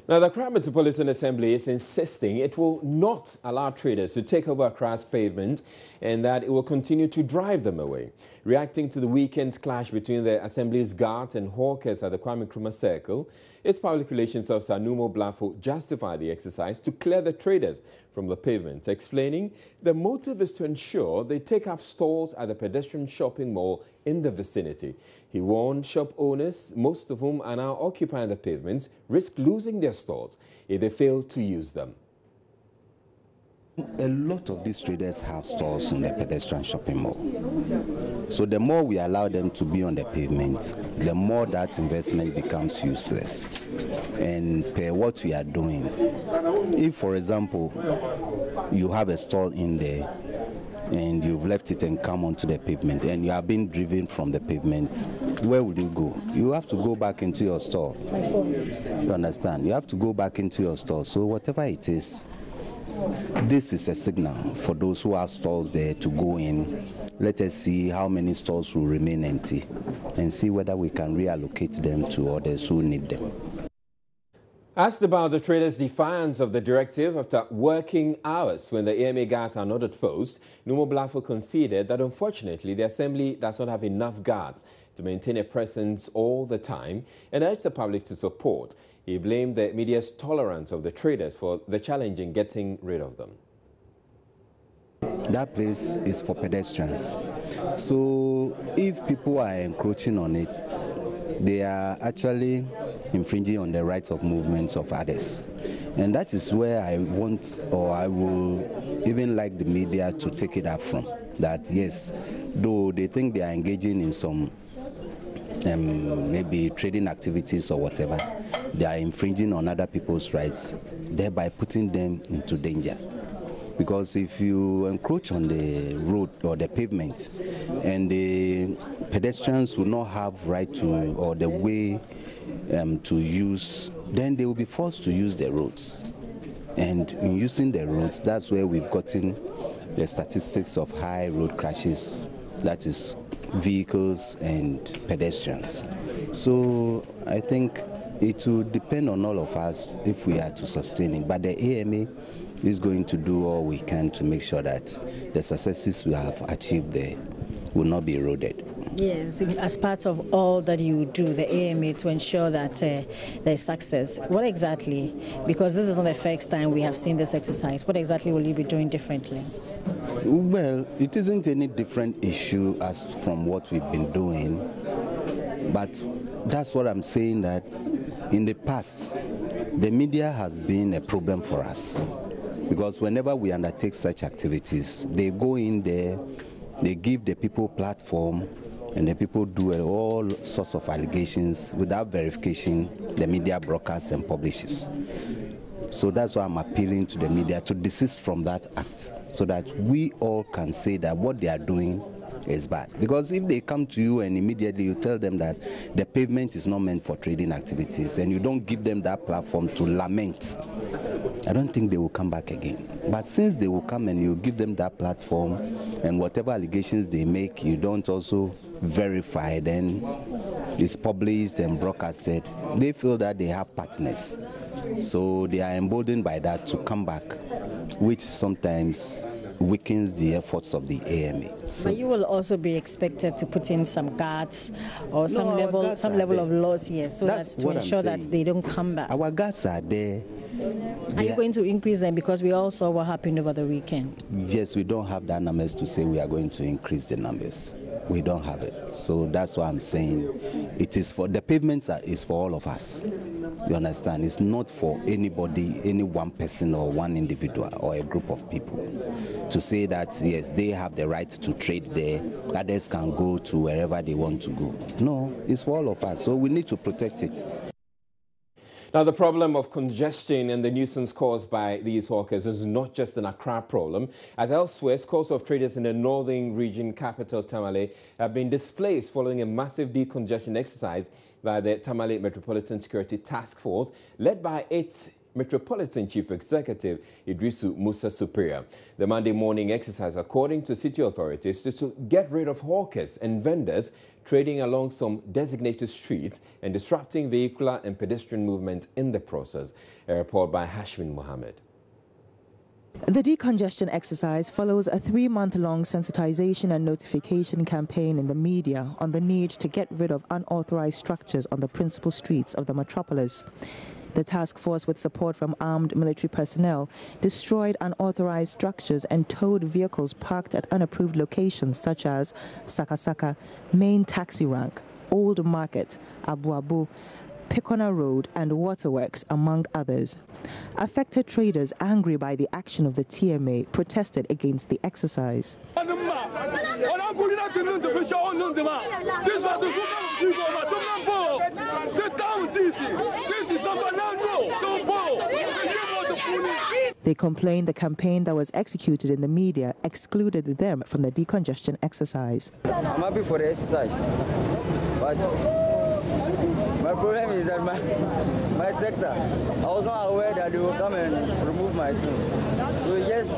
Now, the Accra Metropolitan Assembly is insisting it will not allow traders to take over Accra's pavement and that it will continue to drive them away. Reacting to the weekend clash between the Assembly's guards and hawkers at the Kwame Nkrumah Circle, its public relations officer Numo Blafo justified the exercise to clear the traders from the pavement, explaining the motive is to ensure they take up stalls at the pedestrian shopping mall in the vicinity. He warned shop owners, most of whom are now occupying the pavement, risk losing their stalls if they fail to use them. A lot of these traders have stores in the pedestrian shopping mall. So the more we allow them to be on the pavement, the more that investment becomes useless. And per what we are doing, if, for example, you have a stall in there and you've left it and come onto the pavement and you are being driven from the pavement, where will you go? You have to go back into your store. You understand? You have to go back into your store. So whatever it is, this is a signal for those who have stalls there to go in. Let us see how many stalls will remain empty and see whether we can reallocate them to others who need them. Asked about the traders' defiance of the directive after working hours when the AMA guards are not at post, Numo Blafo conceded that unfortunately the Assembly does not have enough guards to maintain a presence all the time and urged the public to support. He blamed the media's tolerance of the traders for the challenge in getting rid of them. That place is for pedestrians. So if people are encroaching on it, they are actually infringing on the rights of movements of others. And that is where I want, or I will even like the media to take it up from. That yes, though they think they are engaging in some maybe trading activities or whatever, they are infringing on other people's rights, thereby putting them into danger. Because if you encroach on the road or the pavement and the pedestrians will not have right to or the way to use, then they will be forced to use the roads. And in using the roads, that's where we've gotten the statistics of high road crashes, that is vehicles and pedestrians. So I think it will depend on all of us if we are to sustain it. But the AMA is going to do all we can to make sure that the successes we have achieved there will not be eroded. Yes, as part of all that you do, the AMA, to ensure that there's success, what exactly, because this is not the first time we have seen this exercise, what exactly will you be doing differently? Well, it isn't any different issue as from what we've been doing, but that's what I'm saying, that in the past, the media has been a problem for us, because whenever we undertake such activities, they go in there, they give the people platform, and the people do all sorts of allegations without verification. The media broadcasts and publishes. So that's why I'm appealing to the media to desist from that act, so that we all can say that what they are doing is bad. Because if they come to you and immediately you tell them that the pavement is not meant for trading activities and you don't give them that platform to lament, I don't think they will come back again. But since they will come and you give them that platform, and whatever allegations they make, you don't also verify, then it's published and broadcasted, they feel that they have partners. So they are emboldened by that to come back, which sometimes weakens the efforts of the AMA. So, but you will also be expected to put in some guards or some level of laws here, so that to ensure that they don't come back. Our guards are there. Are you going to increase them? Because we all saw what happened over the weekend. Yes, we don't have that numbers to say we are going to increase the numbers. We don't have it. So that's why I'm saying it is for the pavements is for all of us. You understand? It's not for anybody, any one person or one individual or a group of people to say that yes, they have the right to trade there, others can go to wherever they want to go. No, it's for all of us. So we need to protect it. Now, the problem of congestion and the nuisance caused by these hawkers is not just an Accra problem, as elsewhere, scores of traders in the northern region capital, Tamale, have been displaced following a massive decongestion exercise by the Tamale Metropolitan Security Task Force, led by its Metropolitan Chief Executive Idrisu Musa Superior. The Monday morning exercise, according to city authorities, is to get rid of hawkers and vendors trading along some designated streets and disrupting vehicular and pedestrian movement in the process. A report by Hashmin Mohammed. The decongestion exercise follows a 3-month-long sensitization and notification campaign in the media on the need to get rid of unauthorized structures on the principal streets of the metropolis. The task force, with support from armed military personnel, destroyed unauthorized structures and towed vehicles parked at unapproved locations such as Sakasaka, Main Taxi Rank, Old Market, Abu Abu, Pekona Road and Waterworks, among others. Affected traders, angry by the action of the TMA, protested against the exercise. They complained the campaign that was executed in the media excluded them from the decongestion exercise. I'm happy for the exercise, but my problem is that my sector, I was not aware that they will come and remove my things. So just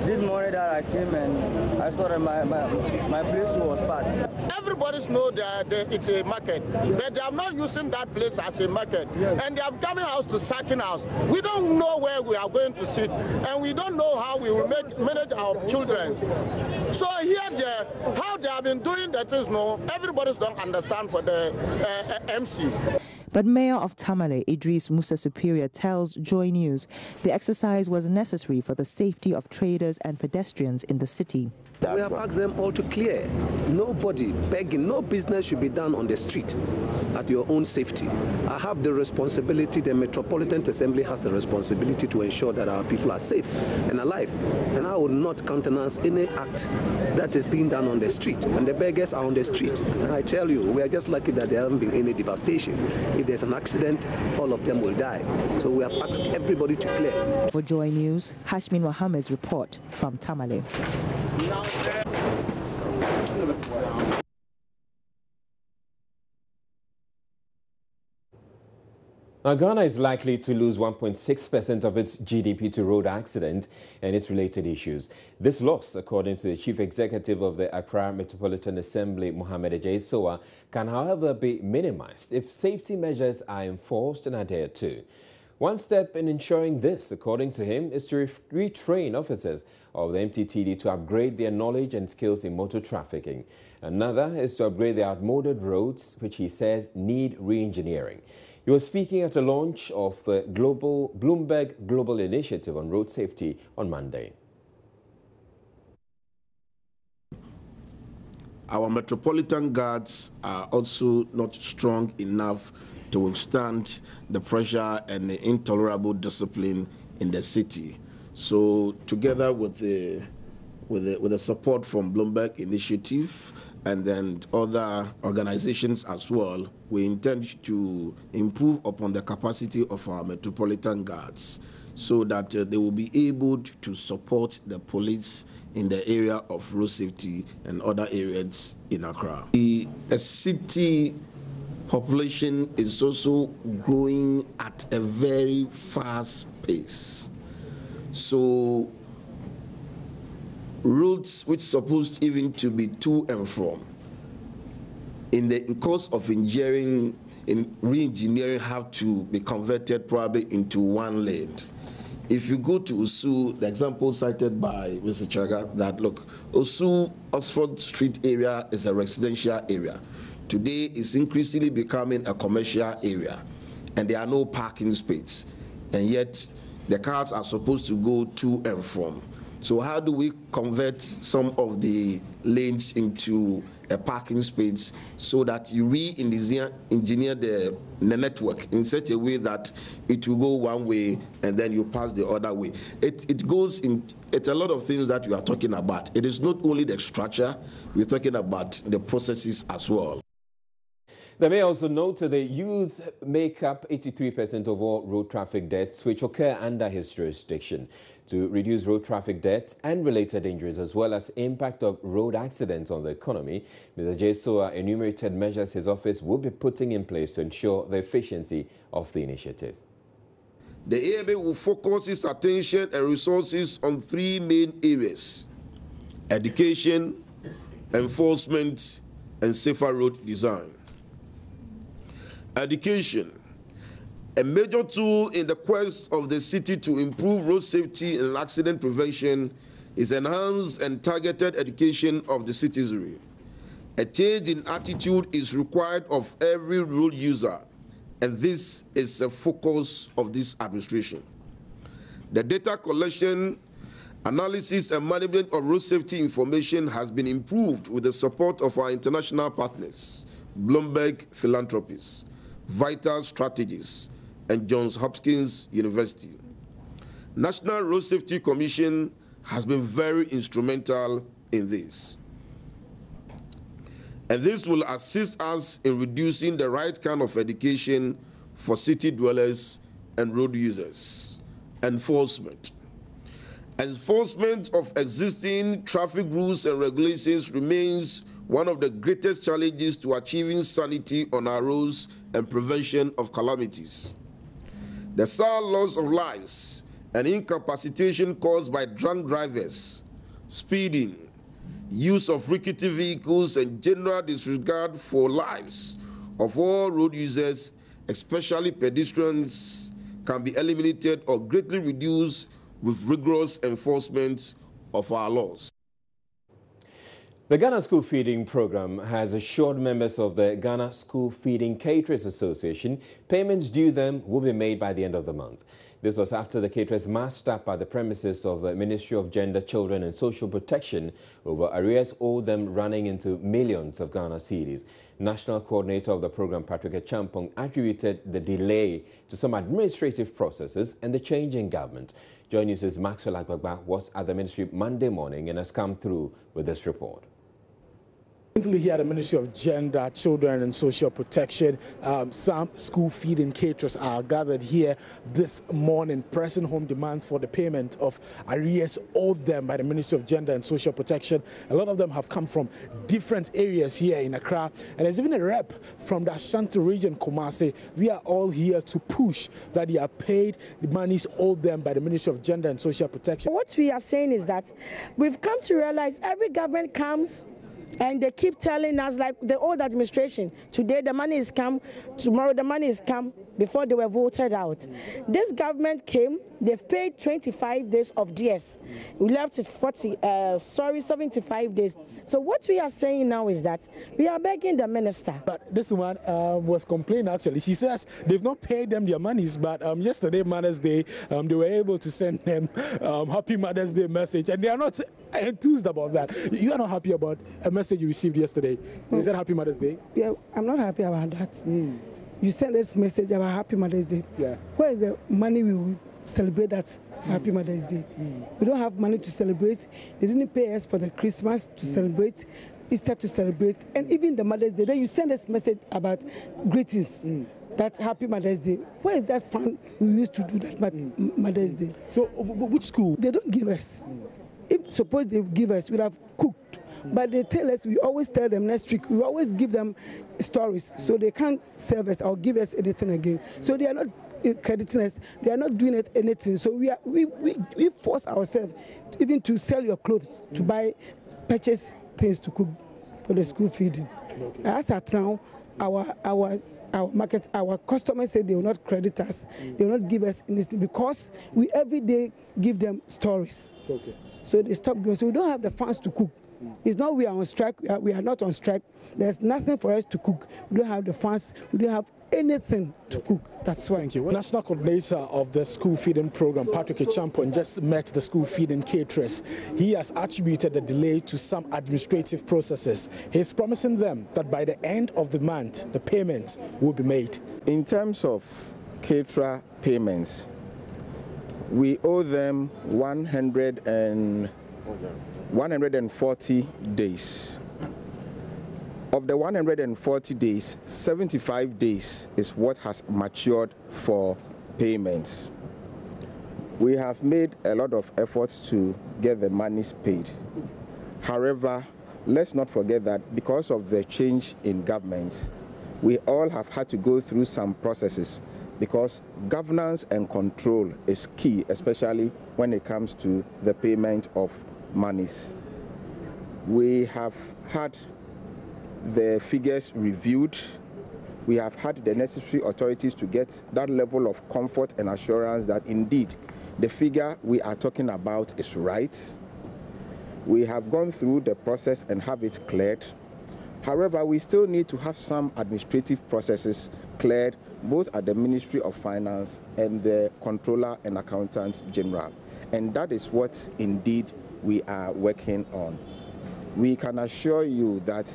this morning that I came and I saw that my place was packed. Everybody knows that it's a market, but they are not using that place as a market. Yes. And they are coming out to sacking house. We don't know where we are going to sit, and we don't know how we will manage our children. So here, how they have been doing that is no, everybody don't understand for the MC. But Mayor of Tamale, Idris Musa Superior, tells Joy News the exercise was necessary for the safety of traders and pedestrians in the city. We have asked them all to clear. Nobody begging, no business should be done on the street at your own safety. I have the responsibility, the Metropolitan Assembly has the responsibility to ensure that our people are safe and alive. And I will not countenance any act that is being done on the street. And the beggars are on the street. And I tell you, we are just lucky that there haven't been any devastation. If there's an accident, all of them will die. So we have asked everybody to clear. For Joy News, Hashmin Mohammed's report from Tamale. Now, Ghana is likely to lose 1.6% of its GDP to road accident and its related issues. This loss, according to the Chief Executive of the Accra Metropolitan Assembly, Mohamed Ajay-Sowa, can, however, be minimized if safety measures are enforced and adhered to. One step in ensuring this, according to him, is to retrain officers of the MTTD to upgrade their knowledge and skills in motor trafficking. Another is to upgrade the outmoded roads, which he says need re-engineering. He was speaking at the launch of the Bloomberg Global Initiative on Road Safety on Monday. Our Metropolitan Guards are also not strong enough to withstand the pressure and the intolerable discipline in the city. So together with the support from Bloomberg Initiative and then other organizations as well, we intend to improve upon the capacity of our Metropolitan Guards so that they will be able to support the police in the area of road safety and other areas in Accra. The city population is also growing at a very fast pace. So roads which supposed even to be to and from, in the course of re-engineering have to be converted probably into one lane. If you go to Osu, the example cited by Mr. Chaga, that look, Osu, Oxford Street area is a residential area. Today it's increasingly becoming a commercial area, and there are no parking spaces, and yet the cars are supposed to go to and from. So how do we convert some of the lanes into a parking space so that you re-engineer the network in such a way that it will go one way and then you pass the other way? It goes in, it's a lot of things that we are talking about. It is not only the structure, we're talking about the processes as well. The mayor also noted the youth make up 83% of all road traffic deaths which occur under his jurisdiction. To reduce road traffic deaths and related injuries, as well as impact of road accidents on the economy, Mr. Ajay-Sowa enumerated measures his office will be putting in place to ensure the efficiency of the initiative. The AMA will focus its attention and resources on three main areas: education, enforcement, and safer road design. Education. A major tool in the quest of the city to improve road safety and accident prevention is enhanced and targeted education of the citizenry. A change in attitude is required of every road user, and this is a focus of this administration. The data collection, analysis, and management of road safety information has been improved with the support of our international partners, Bloomberg Philanthropies, Vital Strategies, and Johns Hopkins University. National Road Safety Commission has been very instrumental in this. And this will assist us in reducing the right kind of education for city dwellers and road users. Enforcement. Enforcement of existing traffic rules and regulations remains one of the greatest challenges to achieving sanity on our roads and prevention of calamities. The sad loss of lives and incapacitation caused by drunk drivers, speeding, use of rickety vehicles, and general disregard for lives of all road users, especially pedestrians, can be eliminated or greatly reduced with rigorous enforcement of our laws. The Ghana School Feeding Program has assured members of the Ghana School Feeding Caterers Association payments due them will be made by the end of the month. This was after the caterers massed up at the premises of the Ministry of Gender, Children and Social Protection over arrears owed them running into millions of Ghana cedis. National coordinator of the program, Patrick Champong, attributed the delay to some administrative processes and the change in government. Joy News' Maxwell Agbagba was at the ministry Monday morning and has come through with this report. Here at the Ministry of Gender, Children and Social Protection, some school feeding caterers are gathered here this morning, pressing home demands for the payment of arrears owed them by the Ministry of Gender and Social Protection. A lot of them have come from different areas here in Accra, and there's even a rep from the Ashanti region, Kumasi. We are all here to push that they are paid the monies owed them by the Ministry of Gender and Social Protection. What we are saying is that we've come to realize every government comes and they keep telling us, like the old administration, today the money is come, tomorrow the money is come, before they were voted out. This government came, they've paid 25 days of DS. We left it 75 days. So what we are saying now is that we are begging the minister. But this one was complaining actually. She says they've not paid them their monies, but yesterday, Mother's Day, they were able to send them Happy Mother's Day message, and they are not enthused about that. You are not happy about a message you received yesterday. Is that Happy Mother's Day? Yeah, I'm not happy about that. You sent this message about Happy Mother's Day. Yeah. Where is the money we will celebrate that Happy Mother's Day? We don't have money to celebrate. They didn't pay us for the Christmas to celebrate, Easter to celebrate, and even the Mother's Day. Then you send us message about greetings. That Happy Mother's Day. Where is that fund we used to do that Mother's Day? So which school? They don't give us. If suppose they give us, we'd have cooked. But they tell us, we always tell them next week, we always give them stories, so they can't serve us or give us anything again. So they are not crediting us, they are not doing anything. So we force ourselves even to sell your clothes, to buy, purchase things to cook for the school feeding. As at now, our market, our customers say they will not credit us, they will not give us anything because we every day give them stories. Okay. So they stop doing. So we don't have the funds to cook. It's not we are on strike. We are not on strike. There's nothing for us to cook. We don't have the funds. We don't have anything to cook. That's why. Thank you. National coordinator of the school feeding program, Patrick Champong, just met the school feeding caterers. He has attributed the delay to some administrative processes. He's promising them that by the end of the month, the payments will be made. In terms of caterer payments, we owe them 140 days. Of the 140 days, 75 days is what has matured for payments. We have made a lot of efforts to get the monies paid. However, let's not forget that because of the change in government, we all have had to go through some processes because governance and control is key, especially when it comes to the payment of monies. We have had the figures reviewed. We have had the necessary authorities to get that level of comfort and assurance that indeed the figure we are talking about is right. We have gone through the process and have it cleared. However, we still need to have some administrative processes cleared both at the Ministry of Finance and the Controller and Accountant General. And that is what indeed we are working on. We can assure you that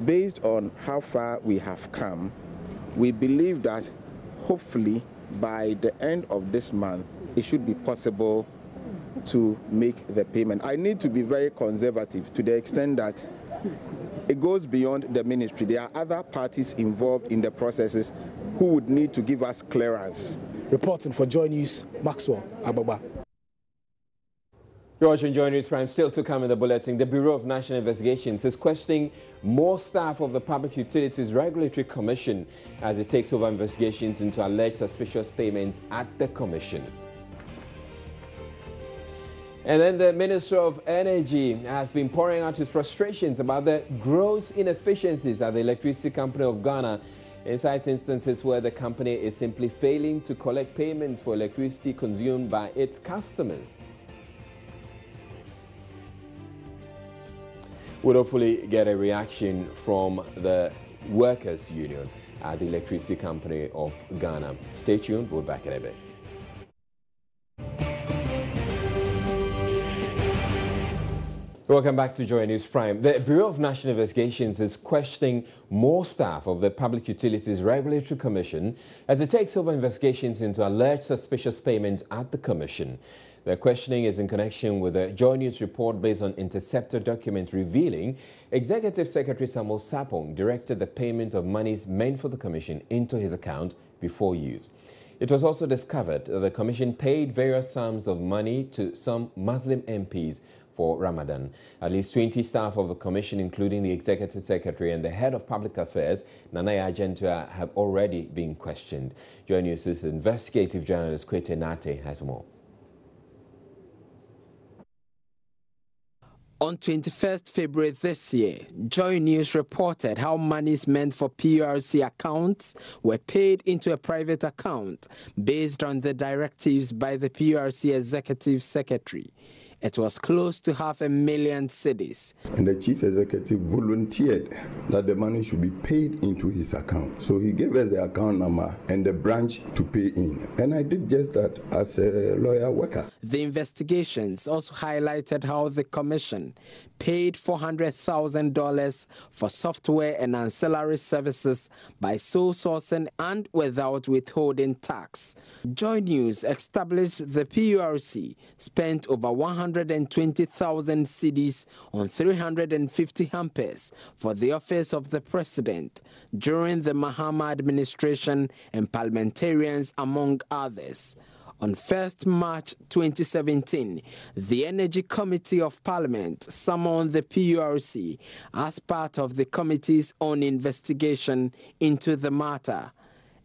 based on how far we have come, we believe that hopefully by the end of this month, it should be possible to make the payment. I need to be very conservative to the extent that it goes beyond the ministry. There are other parties involved in the processes who would need to give us clearance. Reporting for Joy News, Maxwell Ababa. You're watching Joy News Prime. Still to come in the bulletin, the Bureau of National Investigations is questioning more staff of the Public Utilities Regulatory Commission as it takes over investigations into alleged suspicious payments at the commission. And then the Minister of Energy has been pouring out his frustrations about the gross inefficiencies at the Electricity Company of Ghana, in cites instances where the company is simply failing to collect payments for electricity consumed by its customers. We'll hopefully get a reaction from the Workers' Union at the Electricity Company of Ghana. Stay tuned, we'll be back in a bit. Welcome back to Joy News Prime. The Bureau of National Investigations is questioning more staff of the Public Utilities Regulatory Commission as it takes over investigations into alleged suspicious payments at the Commission. The questioning is in connection with a Joy News report based on intercepted documents revealing Executive Secretary Samuel Sarpong directed the payment of monies meant for the Commission into his account before use. It was also discovered that the Commission paid various sums of money to some Muslim MPs for Ramadan. At least 20 staff of the Commission, including the Executive Secretary and the Head of Public Affairs, Nanaya Agentua, have already been questioned. Joy News' investigative journalist Kwete Nate has more. On 21st February this year, Joy News reported how monies meant for PURC accounts were paid into a private account based on the directives by the PURC Executive Secretary. It was close to 500,000 cedis. And the chief executive volunteered that the money should be paid into his account. So he gave us the account number and the branch to pay in. And I did just that as a lawyer worker. The investigations also highlighted how the commission paid $400,000 for software and ancillary services by sole sourcing and without withholding tax. Joy News established the PURC spent over 120,000 cedis on 350 hampers for the office of the president during the Mahama administration and parliamentarians, among others. On 1st March 2017, the Energy Committee of Parliament summoned the PURC as part of the committee's own investigation into the matter.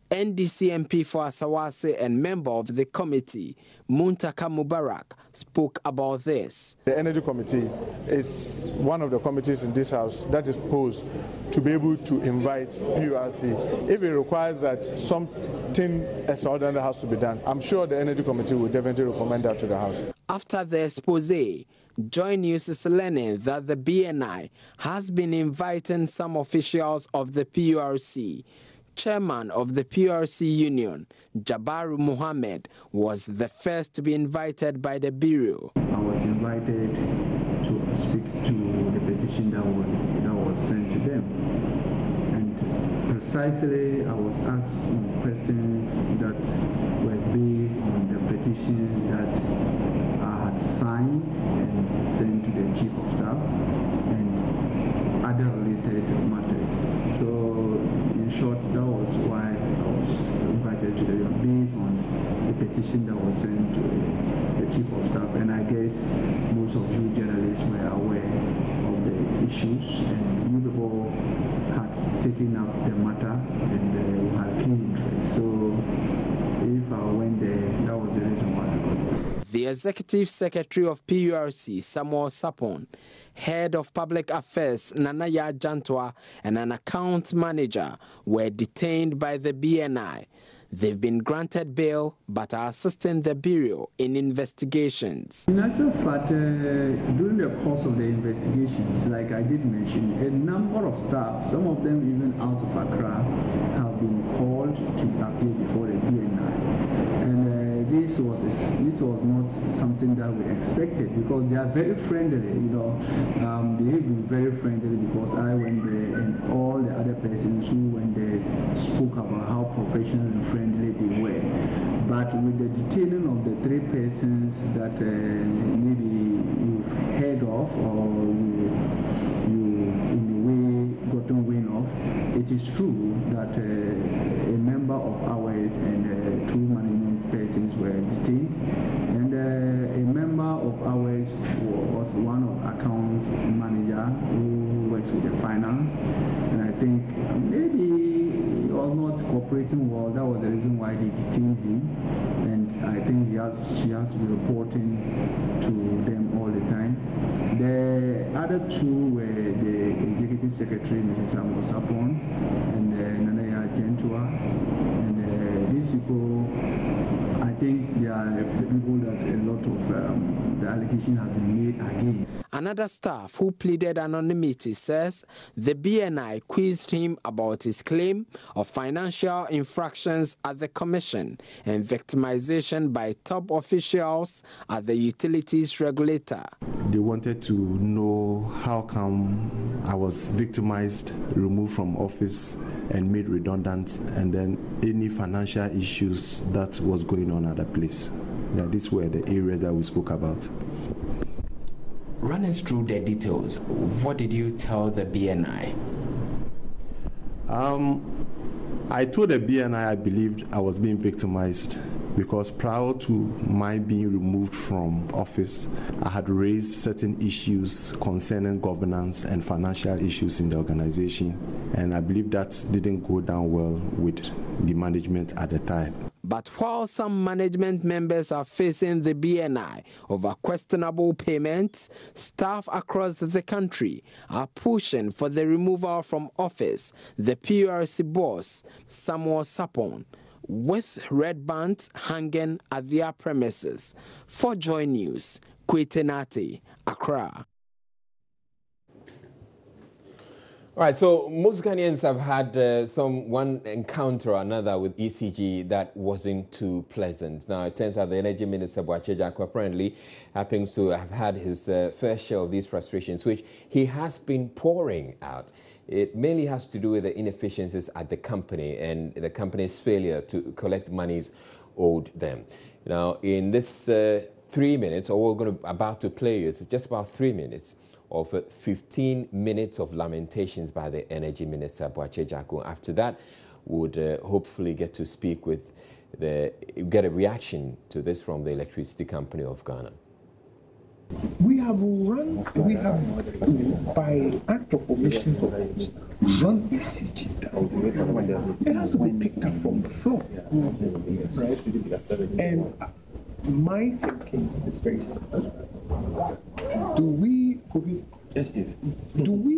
NDC MP for Asawase and member of the committee, Muntaka Mubarak, spoke about this. The Energy Committee is one of the committees in this House that is posed to be able to invite PURC. If it requires that something extraordinary has to be done, I'm sure the Energy Committee will definitely recommend that to the House. After the expose, Joy News is learning that the BNI has been inviting some officials of the PURC. Chairman of the PURC Union, Jabaru Mohammed, was the first to be invited by the Bureau. I was invited to speak to the petition that was sent to them. And precisely, I was asked questions that were based on the petition that I had signed and sent to the Chief of Staff and other related matters. So, in short, that was why I was invited to the based on the petition that was sent to the Chief of Staff. And I guess most of you journalists were aware of the issues, and you people had taken up the matter and had keen interest. So The Executive Secretary of PURC, Samuel Sapon, Head of Public Affairs, Nanaya Jantwa, and an account manager were detained by the BNI. They've been granted bail but are assisting the Bureau in investigations. In actual fact, during the course of the investigations, like I did mention, a number of staff, some of them even out of Accra, have been called to appear before the BNI. And this was not something that we expected, because they are very friendly, they have been very friendly, because I went there and all the other persons who went there spoke about how professional and friendly they were. But with the detaining of the 3 persons that maybe you've heard of or you in a way gotten wind of, it is true that a member of ours and 2 management persons were detained, and a member of ours was one of accounts manager who works with the finance, and I think maybe he was not cooperating well. That was the reason why they detained him, and I think she has to be reporting to them all the time. The other 2 were the Executive Secretary, Mrs. Samuel Sapon, and Nanaya Jantwa, and these people, I think they are the people that a lot of the allegation has been made against. Another staff who pleaded anonymity says the BNI quizzed him about his claim of financial infractions at the Commission and victimization by top officials at the utilities regulator. They wanted to know how come I was victimized, removed from office and made redundant, and then any financial issues that was going on at the place. Now, these were the areas that we spoke about. Run us through the details. What did you tell the BNI? I told the BNI I believed I was being victimized because prior to my being removed from office, I had raised certain issues concerning governance and financial issues in the organization, and I believe that didn't go down well with the management at the time. But while some management members are facing the BNI over questionable payments, staff across the country are pushing for the removal from office the PURC boss, Samuel Sapon, with red bands hanging at their premises. For Joy News, Kwetenati, Accra. All right, so most Ghanaians have had one encounter or another with ECG that wasn't too pleasant. Now, it turns out the Energy Minister, Boakye Agyarko, apparently happens to have had his fair share of these frustrations, which he has been pouring out. It mainly has to do with the inefficiencies at the company and the company's failure to collect monies owed them. Now, in this 3 minutes, or we're about to play, it's just about 3 minutes of 15 minutes of lamentations by the Energy Minister, Boakye Agyarko. After that, would hopefully get to speak with get a reaction to this from the Electricity Company of Ghana. We have by act of omission, run ECG down. It has to be picked up from the floor, right? And my thinking is very simple. Do we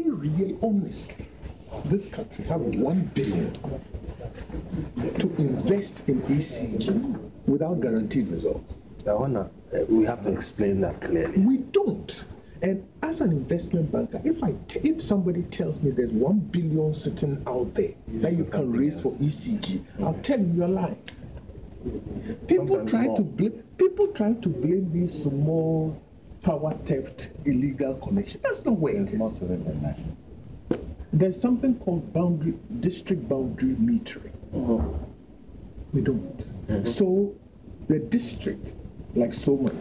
really honestly, this country, have 1 billion to invest in ECG without guaranteed results? We have to explain that clearly. We don't. And as an investment banker, if somebody tells me there's 1 billion sitting out there that you can raise for ECG, I'll tell you you're lying. People try to blame these small power theft, illegal connection. That's not where it is. There's something called district boundary metering. We don't. So the district, like Soma,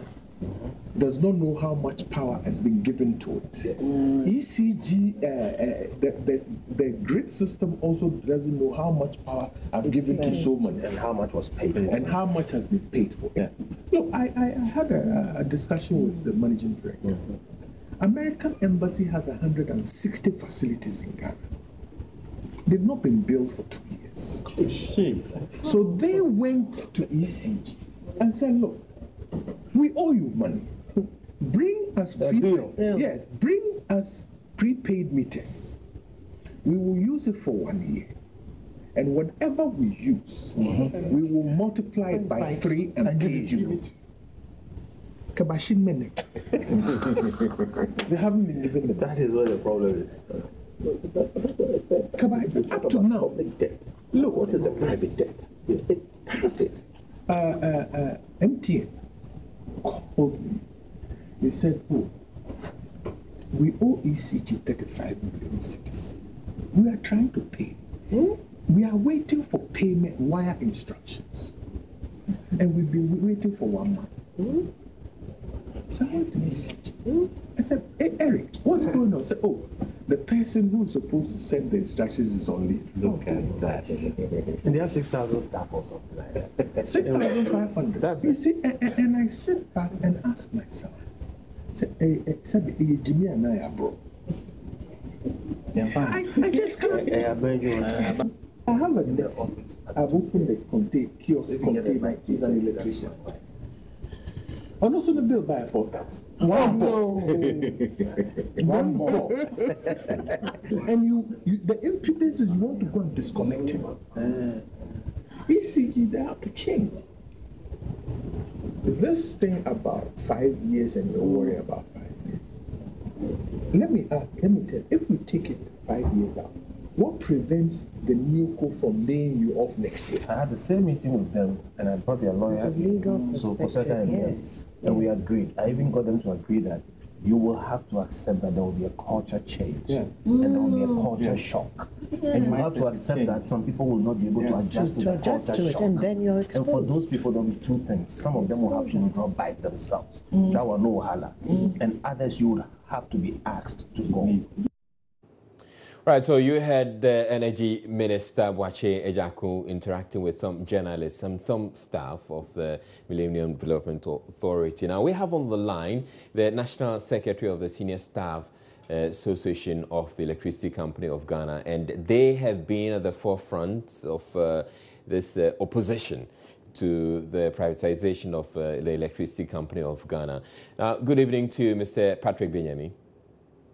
does not know how much power has been given to it. Yes. ECG, the grid system also doesn't know how much power has given to Soman and how much was paid for, and how much has been paid for. Yeah. Look, I had a discussion with the managing director. American Embassy has 160 facilities in Ghana. They've not been built for 2 years. So they went to ECG and said, look, We owe you money. Bring us yes, bring us prepaid meters. We will use it for 1 year. And whatever we use, we will multiply it by 3 and give it to you. Kabashin Mene. They haven't been given the That is what the problem is. Up to now, look, what is the private debt? It passes. MTN called me. They said, oh, we owe ECG 35 million cedis. We are trying to pay. We are waiting for payment via instructions. And we've been waiting for 1 month. So I went to ECG. I said, hey, Eric, what's going on? I said, oh, the person who's supposed to send the instructions is on leave. Look at that. And they have 6,000 staff or something like that. 6,500. That's you see, and I sit back and ask myself, Jimmy and I are broke. I just can't. I have a net office. I've opened this kiosk container. He's an electrician. And also the bill by 4,000. One more. One more. And the impudence is you want to go and disconnect him. ECG, they have to change. This thing about 5 years and don't worry about 5 years. Let me tell you, if we take it 5 years out, what prevents the new co from laying you off next year? I had the same meeting with them, and I brought their lawyer. So yes. And we agreed. I even got them to agree that you will have to accept that there will be a culture change, and there will be a culture shock, and you have to accept that some people will not be able to adjust to the culture shock. And then you're exposed. And for those people, there will be 2 things. Some of them will have to withdraw by themselves. That will no hala, and others you would have to be asked to go. Right, so you had the Energy Minister, Boakye Ejaku, interacting with some journalists and some staff of the Millennium Development Authority. Now, we have on the line the National Secretary of the Senior Staff Association of the Electricity Company of Ghana, and they have been at the forefront of this opposition to the privatization of the Electricity Company of Ghana. Now, good evening to Mr. Patrick Binyemi.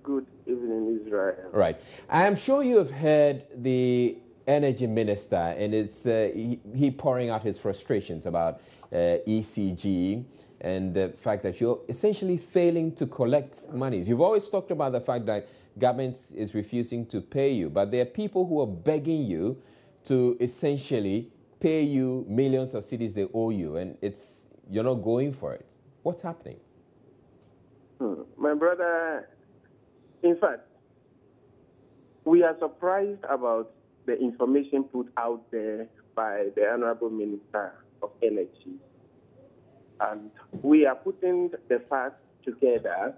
Good evening, Israel. Right. I am sure you have heard the Energy Minister, and it's he pouring out his frustrations about ECG and the fact that you're essentially failing to collect monies. You've always talked about the fact that government is refusing to pay you, but there are people who are begging you to essentially pay you millions of cedis they owe you, and you're not going for it. What's happening? My brother, in fact, we are surprised about the information put out there by the Honorable Minister of Energy. And we are putting the facts together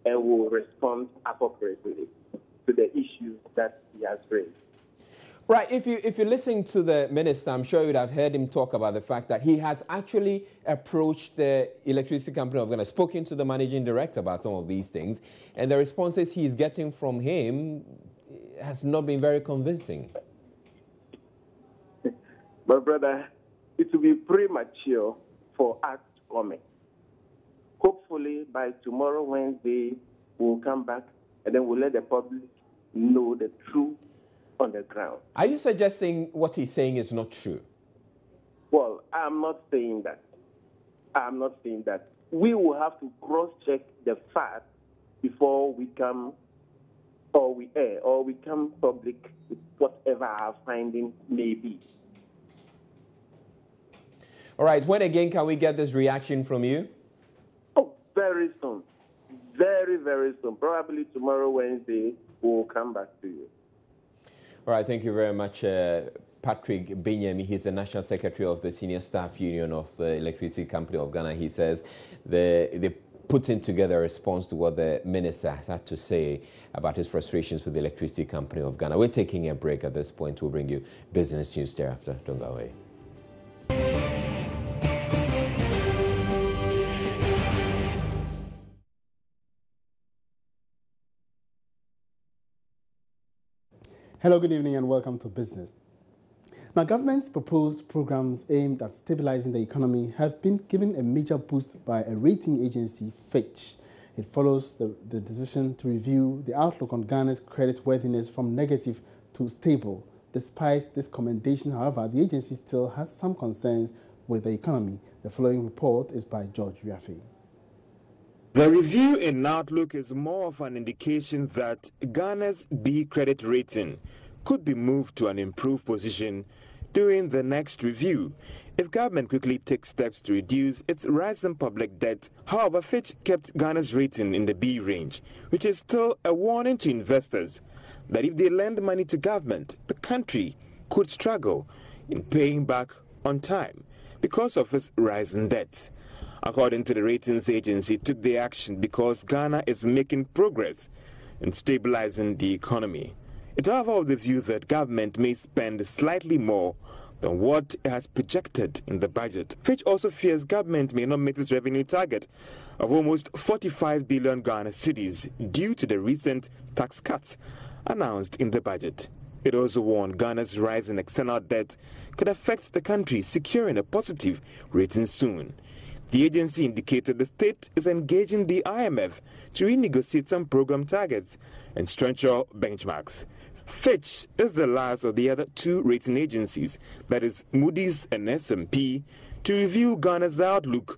and will respond appropriately to the issues that he has raised. Right. If you listen to the minister, I'm sure you'd have heard him talk about the fact that he has actually approached the Electricity Company of Ghana, spoken to the managing director about some of these things, and the responses he's getting from him has not been very convincing. My brother, it will be premature for us to comment. Hopefully, by tomorrow, Wednesday, we'll come back and then we'll let the public know the truth on the ground. Are you suggesting what he's saying is not true? Well, I'm not saying that. I'm not saying that. We will have to cross-check the facts before we come or we air or we come public with whatever our finding may be. All right. When again can we get this reaction from you? Oh, very soon. Very, very soon. Probably tomorrow, Wednesday, we'll come back to you. All right, thank you very much, Patrick Binyemi. He's the National Secretary of the Senior Staff Union of the Electricity Company of Ghana. He says they're putting together a response to what the minister has had to say about his frustrations with the Electricity Company of Ghana. We're taking a break at this point. We'll bring you business news thereafter. Don't go away. Hello, good evening, and welcome to Business. Now, government's proposed programs aimed at stabilizing the economy have been given a major boost by a rating agency, Fitch. It follows the decision to review the outlook on Ghana's creditworthiness from negative to stable. Despite this commendation, however, the agency still has some concerns with the economy. The following report is by George Riafe. The review in outlook is more of an indication that Ghana's B credit rating could be moved to an improved position during the next review if government quickly takes steps to reduce its rising public debt. However, Fitch kept Ghana's rating in the B range, which is still a warning to investors that if they lend money to government, the country could struggle in paying back on time because of its rising debt. According to the ratings agency, it took the action because Ghana is making progress in stabilizing the economy. It is however of the view that government may spend slightly more than what it has projected in the budget. Fitch also fears government may not meet its revenue target of almost 45 billion Ghana cedis due to the recent tax cuts announced in the budget. It also warned Ghana's rise in external debt could affect the country securing a positive rating soon. The agency indicated the state is engaging the IMF to renegotiate some program targets and structural benchmarks. Fitch is the last of the other two rating agencies, that is Moody's and S&P, to review Ghana's outlook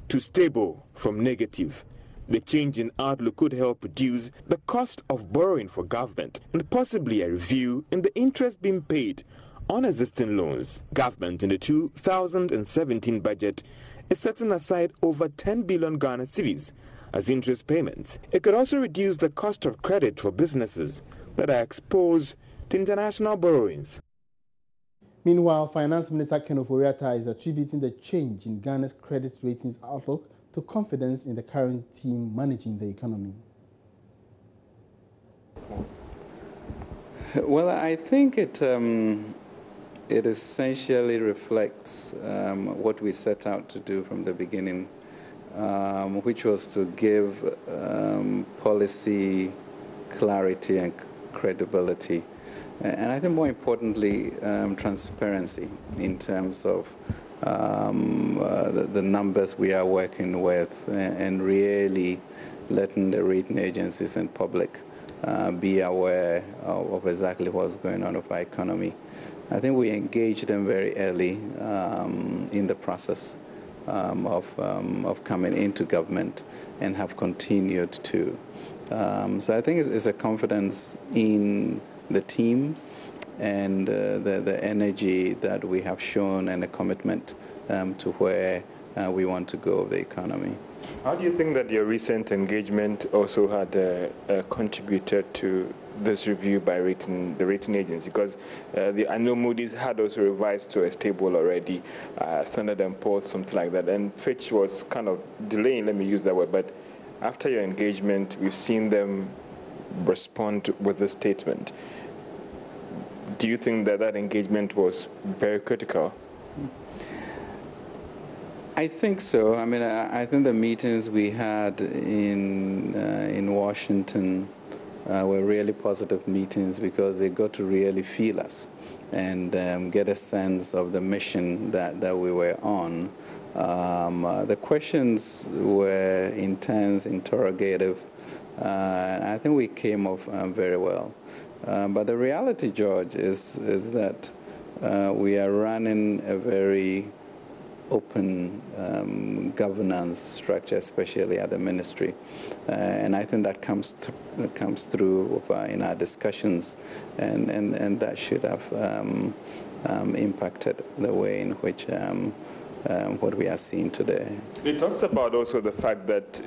to stable from negative. The change in outlook could help reduce the cost of borrowing for government and possibly a review in the interest being paid on existing loans. Government in the 2017 budget is setting aside over 10 billion Ghana cedis as interest payments. It could also reduce the cost of credit for businesses that are exposed to international borrowings. Meanwhile, Finance Minister Ken Ofori-Atta is attributing the change in Ghana's credit ratings outlook to confidence in the current team managing the economy. Well, I think it essentially reflects what we set out to do from the beginning, which was to give policy clarity and credibility. And I think more importantly, transparency in terms of the numbers we are working with and really letting the rating agencies and public be aware of exactly what's going on with our economy. I think we engaged them very early in the process of coming into government and have continued to. So I think it's a confidence in the team and the energy that we have shown and a commitment to where we want to go with the economy. How do you think that your recent engagement also had contributed to this review by the rating agency? Because I know Moody's had also revised to a stable already, Standard & Poor's, something like that, and Fitch was kind of delaying, let me use that word, but after your engagement, we've seen them respond with a statement. Do you think that that engagement was very critical? I think so. I mean, I think the meetings we had in Washington were really positive meetings because they got to really feel us and get a sense of the mission that we were on. The questions were intense, interrogative. I think we came off very well. But the reality, George, is that we are running a very open governance structure, especially at the ministry, and I think that comes through in our discussions, and that should have impacted the way in which what we are seeing today. It talks about also the fact that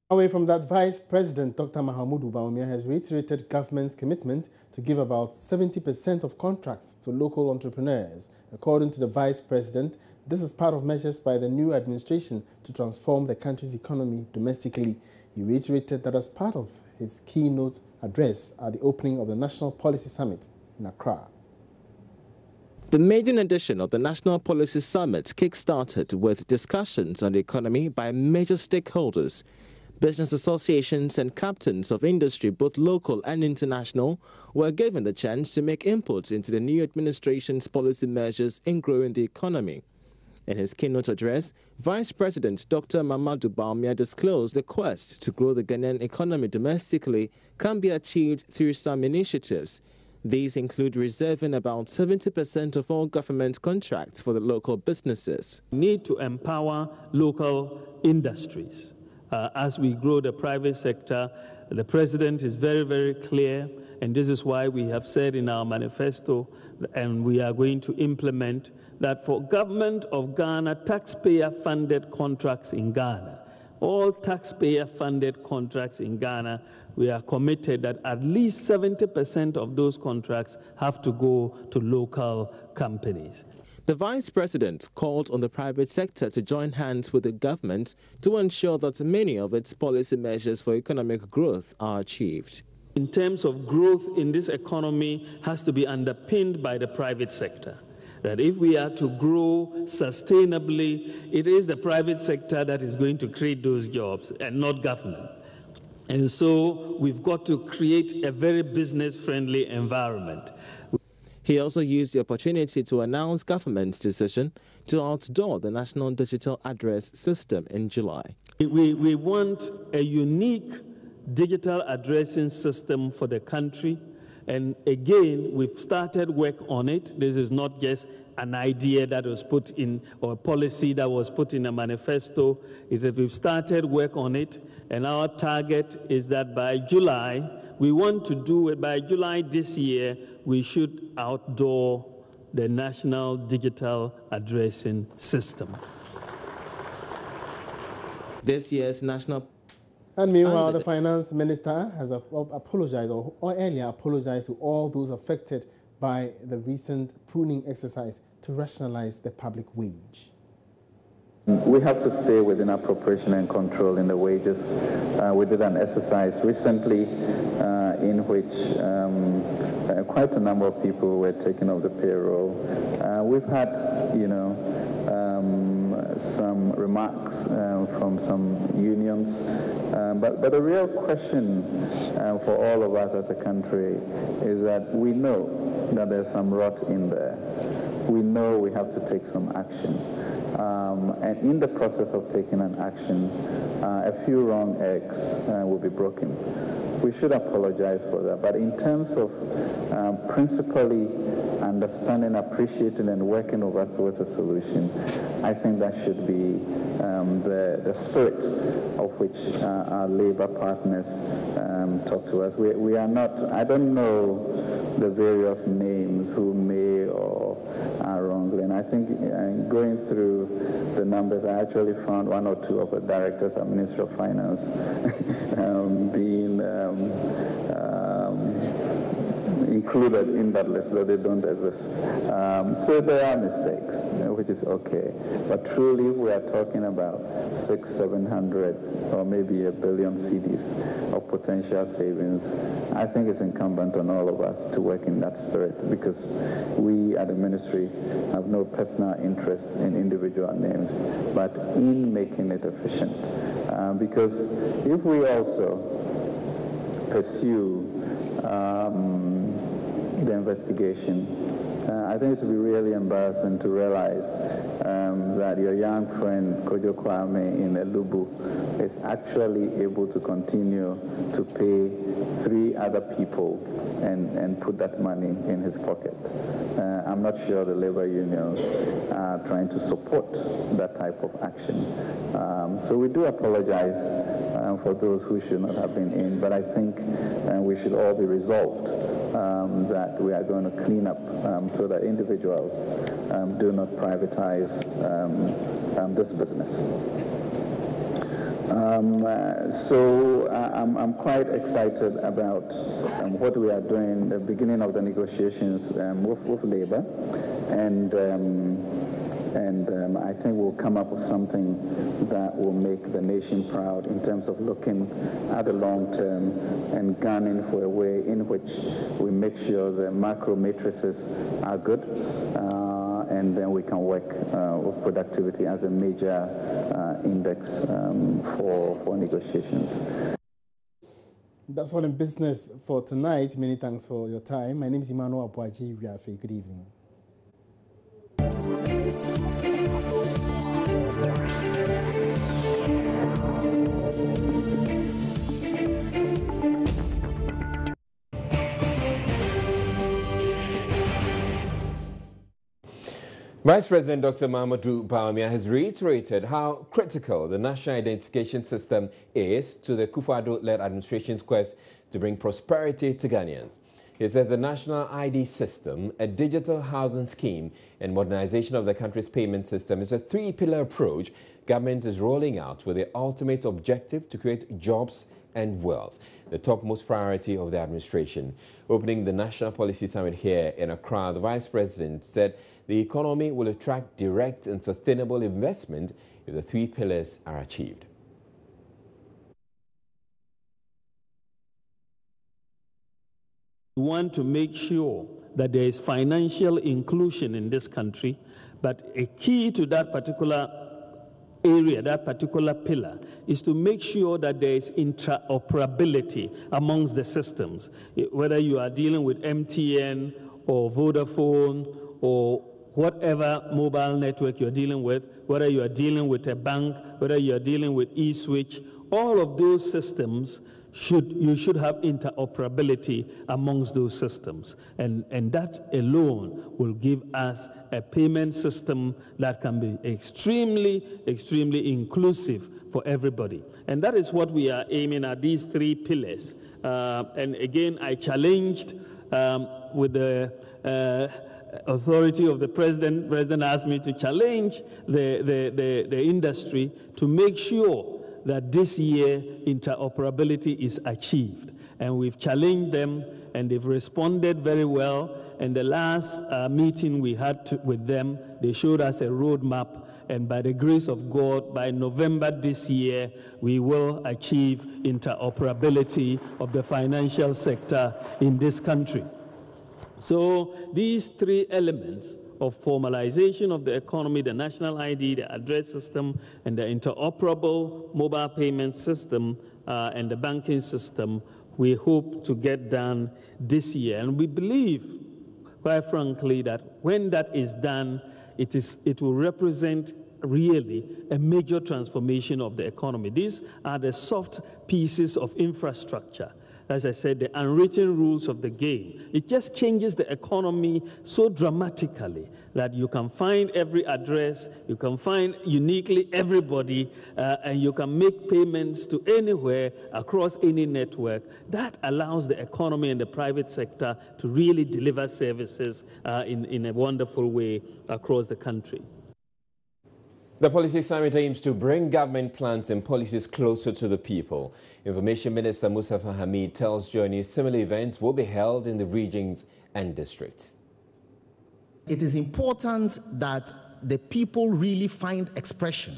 away from that, Vice President Dr. Mahamudu Bawumia has reiterated government's commitment to give about 70% of contracts to local entrepreneurs. According to the Vice President, this is part of measures by the new administration to transform the country's economy domestically. He reiterated that as part of his keynote address at the opening of the National Policy Summit in Accra. The maiden edition of the National Policy Summit kick-started with discussions on the economy by major stakeholders. Business associations and captains of industry, both local and international, were given the chance to make inputs into the new administration's policy measures in growing the economy. In his keynote address, Vice President Dr. Mahamudu Bawumia disclosed the quest to grow the Ghanaian economy domestically can be achieved through some initiatives. These include reserving about 70% of all government contracts for the local businesses. We need to empower local industries. As we grow the private sector, the President is very, very clear, and this is why we have said in our manifesto, and we are going to implement, that for Government of Ghana taxpayer-funded contracts in Ghana, all taxpayer-funded contracts in Ghana, we are committed that at least 70% of those contracts have to go to local companies. The Vice President called on the private sector to join hands with the government to ensure that many of its policy measures for economic growth are achieved. In terms of growth in this economy has to be underpinned by the private sector. That if we are to grow sustainably, it is the private sector that is going to create those jobs and not government. And so we've got to create a very business-friendly environment. He also used the opportunity to announce government's decision to outdoor the National Digital Address System in July. We want a unique digital addressing system for the country. And again, we've started work on it. This is not just an idea that was put in, or a policy that was put in a manifesto. We've started work on it, and our target is that by July, we want to do it by July this year, we should outdoor the National Digital Addressing System. This year's national... And meanwhile, the finance minister has apologized, or earlier apologized to all those affected by the recent pruning exercise to rationalize the public wage. We have to stay within appropriation and control in the wages. We did an exercise recently in which quite a number of people were taken off the payroll. We've had, some remarks from some unions, but the real question for all of us as a country is that we know that there's some rot in there. We know we have to take some action. And in the process of taking an action, a few wrong eggs will be broken. We should apologize for that. But in terms of principally understanding, appreciating, and working over towards a solution, I think that should be the spirit of which our labor partners talk to us. We are not, I don't know the various names who may or are wrongly, and I think going through the numbers, I actually found one or two of the directors at Ministry of Finance being included in that list, though they don't exist. So there are mistakes, which is okay. But truly, we are talking about 600, 700, or maybe $1 billion cedis of potential savings. I think it's incumbent on all of us to work in that spirit, because we at the ministry have no personal interest in individual names, but in making it efficient. Because if we also pursue the investigation, I think it would be really embarrassing to realize that your young friend Kojo Kwame in Elubu is actually able to continue to pay 3 other people and put that money in his pocket. I'm not sure the labor unions are trying to support that type of action. So we do apologize for those who should not have been in, but I think we should all be resolved that we are going to clean up so that individuals do not privatize this business. So I'm quite excited about what we are doing, the beginning of the negotiations with labor, and I think we'll come up with something that will make the nation proud in terms of looking at the long term and gunning for a way in which we make sure the macro matrices are good and then we can work with productivity as a major index for negotiations. That's all in business for tonight. Many thanks for your time. My name is Emmanuel Abuaji. Good evening. Vice President Dr. Mahamudu Bawumia has reiterated how critical the National Identification System is to the Kufuor-Addo-led administration's quest to bring prosperity to Ghanaians. He says the National ID system, a digital housing scheme, and modernization of the country's payment system is a three-pillar approach government is rolling out with the ultimate objective to create jobs and wealth, the topmost priority of the administration. Opening the National Policy Summit here in Accra, the Vice President said the economy will attract direct and sustainable investment if the three pillars are achieved. We want to make sure that there is financial inclusion in this country, but a key to that particular area, that particular pillar, is to make sure that there is interoperability amongst the systems, whether you are dealing with MTN or Vodafone or whatever mobile network you're dealing with, whether you are dealing with a bank, whether you are dealing with eSwitch, all of those systems you should have interoperability amongst those systems. And that alone will give us a payment system that can be extremely inclusive for everybody. And that is what we are aiming at, these three pillars. And again, I challenged with the authority of the president. President asked me to challenge the industry to make sure that this year interoperability is achieved. And we've challenged them, and they've responded very well. And the last meeting we had with them, they showed us a roadmap. And by the grace of God, by November this year, we will achieve interoperability of the financial sector in this country. So these three elements of formalization of the economy, the national ID, the address system, and the interoperable mobile payment system and the banking system, we hope to get done this year. And we believe, quite frankly, that when that is done, it will represent really a major transformation of the economy. These are the soft pieces of infrastructure. As I said, the unwritten rules of the game. It just changes the economy so dramatically that you can find every address, you can find uniquely everybody, and you can make payments to anywhere across any network. That allows the economy and the private sector to really deliver services in a wonderful way across the country. The Policy Summit aims to bring government plans and policies closer to the people. Information Minister Mustafa Hamid tells journalists similar events will be held in the regions and districts. It is important that the people really find expression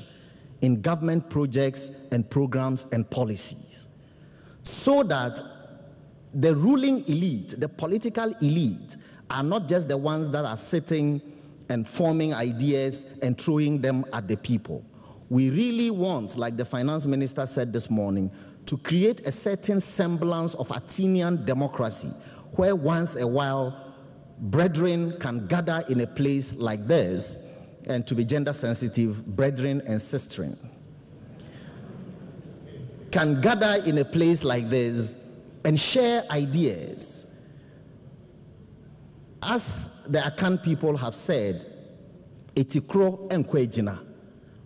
in government projects and programs and policies, so that the ruling elite, the political elite, are not just the ones that are sitting and forming ideas and throwing them at the people. We really want, like the finance minister said this morning, to create a certain semblance of Athenian democracy, where once a while brethren can gather in a place like this, and to be gender sensitive, brethren and sistren can gather in a place like this and share ideas. As the Akan people have said, etikro enkwejina.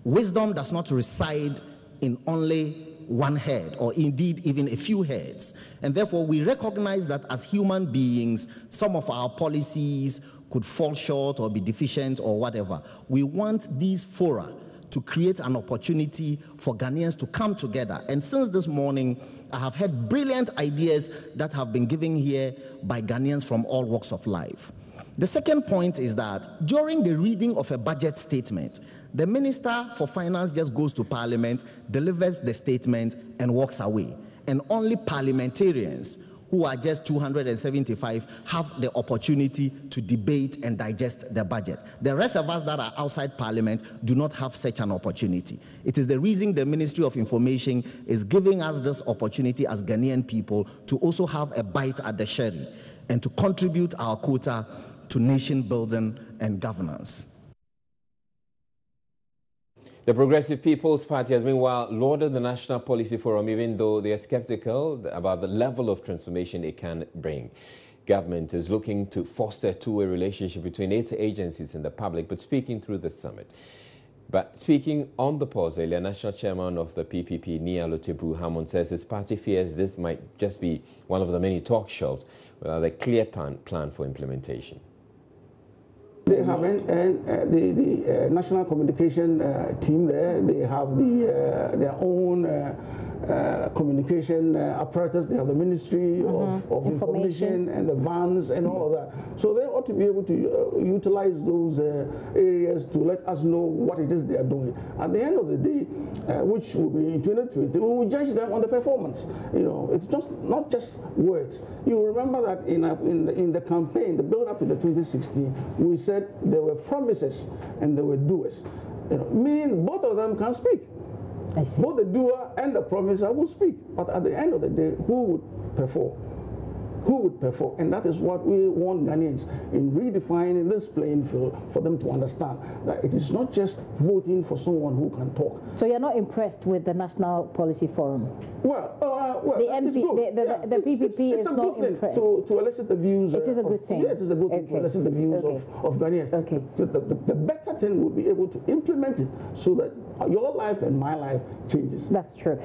Wisdom does not reside in only one head, or indeed even a few heads. And therefore, we recognize that as human beings, some of our policies could fall short or be deficient or whatever. We want these fora to create an opportunity for Ghanaians to come together. And since this morning, I have had brilliant ideas that have been given here by Ghanaians from all walks of life. The second point is that during the reading of a budget statement, the Minister for Finance just goes to Parliament, delivers the statement, and walks away. And only parliamentarians who are just 275, have the opportunity to debate and digest the budget. The rest of us that are outside Parliament do not have such an opportunity. It is the reason the Ministry of Information is giving us this opportunity as Ghanaian people to also have a bite at the cherry and to contribute our quota to nation building and governance. The Progressive People's Party has meanwhile lauded the National Policy Forum, even though they are skeptical about the level of transformation it can bring. Government is looking to foster a two-way relationship between its agencies and the public, but speaking through the summit. But speaking on the pause earlier, National Chairman of the PPP, Nia Lotebru Hammond, says his party fears this might just be one of the many talk shows without a clear plan for implementation. They have the national communication team there. They have their own communication apparatus. They have the Ministry of Information and the vans and all of that. So they ought to be able to utilize those areas to let us know what it is they are doing. At the end of the day, which will be in 2020, we will judge them on the performance. You know, it's just not just words. You remember that in the campaign, the build up to the 2016, we said there were promises and there were doers. You know, meaning both of them can speak. Both the doer and the promiser will speak. But at the end of the day, who would perform? Who would perform? And that is what we want Ghanaians in redefining this playing field for them to understand that it is not just voting for someone who can talk. So you're not impressed with the National Policy Forum? Well, the PPP is not impressed. To elicit the views. It is a good thing. Yeah, it is a good thing to elicit the views of Ghanaians. Okay. The better thing will be able to implement it so that your life and my life changes. That's true.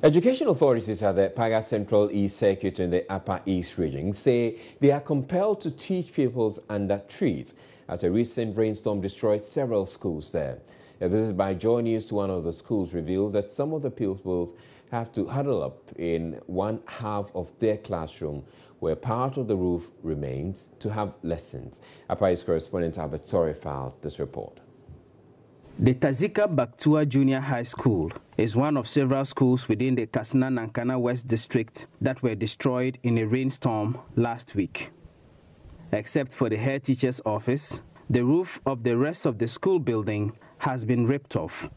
Education authorities at the Paga Central East Circuit in the Upper East region say they are compelled to teach pupils under trees as a recent rainstorm destroyed several schools there. A visit by Joy News to one of the schools revealed that some of the pupils have to huddle up in one half of their classroom where part of the roof remains to have lessons. Upper East correspondent Albert Torre filed this report. The Tazika Baktua Junior High School is one of several schools within the Kassena Nankana West District that were destroyed in a rainstorm last week. Except for the head teacher's office, the roof of the rest of the school building has been ripped off.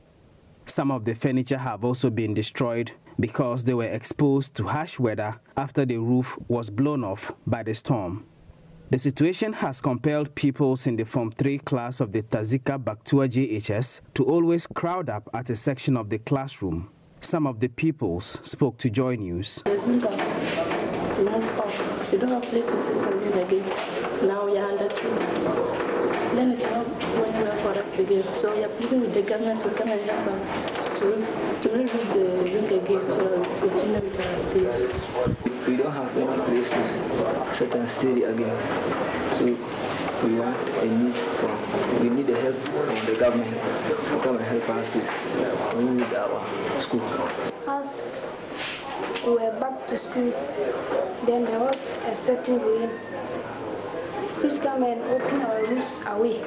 Some of the furniture have also been destroyed because they were exposed to harsh weather after the roof was blown off by the storm. The situation has compelled pupils in the Form 3 class of the Tazika Baktua JHS to always crowd up at a section of the classroom. Some of the pupils spoke to Joy News. You move off. You don't have a place to sit and read again. Now you're under trees. Then it's not going for us again. So you're pleading with the government to come and help us to read the zinc again to continue with our studies. We don't have any place to sit and study again. So we want we need the help from the government to come and help us to read our school. As we were back to school, then there was a certain rain which came and opened our roofs away.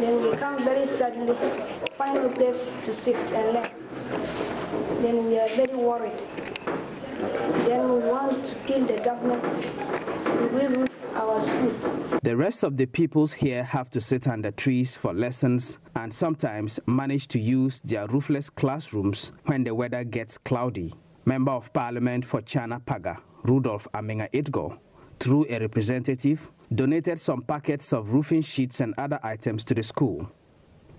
Then we come very suddenly, find a place to sit and learn. Then we are very worried. Then we want to kill the government to reroof our school. The rest of the pupils here have to sit under trees for lessons and sometimes manage to use their roofless classrooms when the weather gets cloudy. Member of Parliament for Chana Paga, Rudolph Amenga Itgo, through a representative, donated some packets of roofing sheets and other items to the school.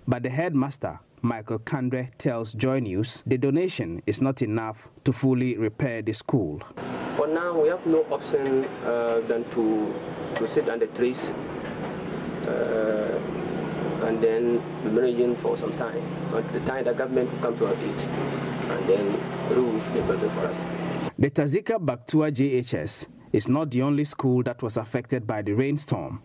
But the headmaster, Michael Kandre, tells Joy News the donation is not enough to fully repair the school. For now, we have no option than to sit under trees and then managing for some time. But the time the government will come to our aid and then roof the building for us. The Tazika Baktua JHS is not the only school that was affected by the rainstorm.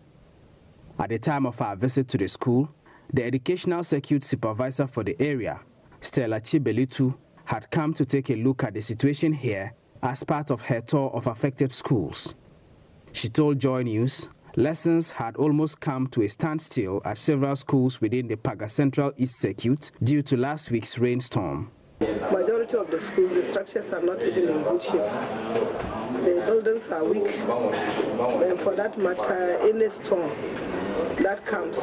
At the time of our visit to the school, the educational circuit supervisor for the area, Stella Chibelitu, had come to take a look at the situation here as part of her tour of affected schools. She told Joy News Lessons had almost come to a standstill at several schools within the Paga Central East Circuit due to last week's rainstorm. Majority of the schools, the structures are not even in good shape. The buildings are weak, and for that matter, any storm that comes,